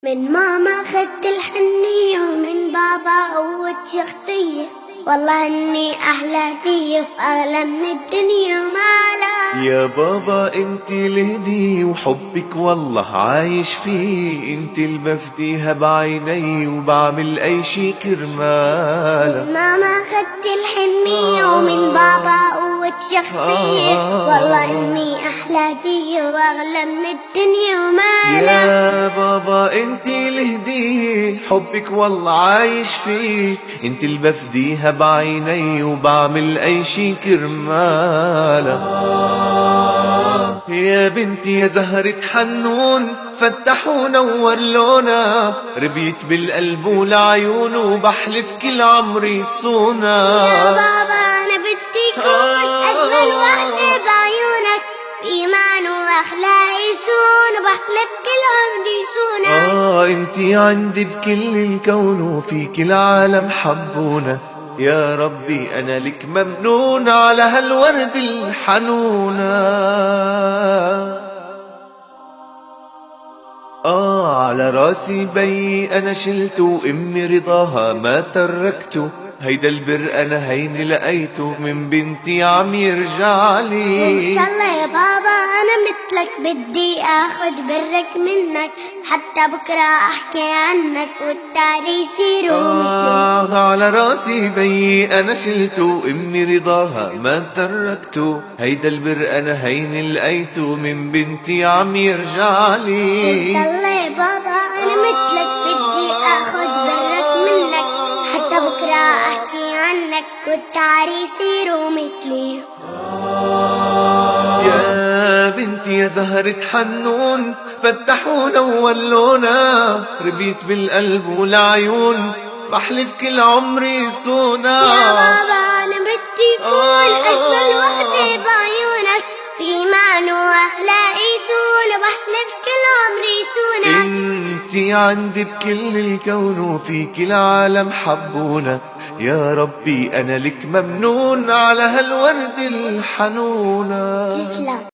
من ماما خدت الحنية ومن بابا قوة شخصية، والله اني احلى هدية واغلى من الدنيا ومالا. يا بابا انت الهدية وحبك والله عايش فيه، انت اللي بفديها بعيني وبعمل اي شي كرمالا. من ماما خدت الحنية ومن بابا قوة شخصية، والله اني احلى هدية واغلى من الدنيا ومالا. يا بابا انت الهدية حبك والله عايش فيه، انت اللي بفديها بعيني وبعمل اي شي كرمالا. يا بنتي يا زهرة حنون فتح ونور لونا، ربيت بالقلب والعيون وبحلف كل عمري صونا. يا بابا انا بدي كون اجمل وحدة بعيونك، بإيمان واخلاق يسون وبحلف كل عمري صونا. انتي عندي بكل الكون وفيك العالم حبونا، يا ربي أنا لك ممنون على هالورد الحنونة. على راسي بي أنا شلته وأمي رضاها ما تركته، هيدا البر أنا هيني لقيته من بنتي عم يرجعلي. وإن شاء الله يا بابا أنا مثلك بدي آخذ برك منك، حتى بكرة أحكي عنك والتاريخ يصيروا مثلي. على راسي بي أنا شلته وأمي رضاها ما تركته، هيدا البر أنا هيني لقيته من بنتي عم يرجعلي. وإن شاء الله يا بابا أنا مثلك بدي آخذ برك منك، حتى بكرة أحكي عنك والتاريخ يصيروا مثلي. يا بنتي يا زهرة حنون فتح ونور لونا، ربيت بالقلب والعيون بحلف كل عمري صونا. يا بابا أنا بدي كون أجمل وحدة بعيونك، بإيمان وأخلاق يسون وبحلف كل عمري صونك. انتي عندي بكل الكون وفيك العالم حبونا، يا ربي أنا لك ممنون على هالورد الحنونة. تسلم.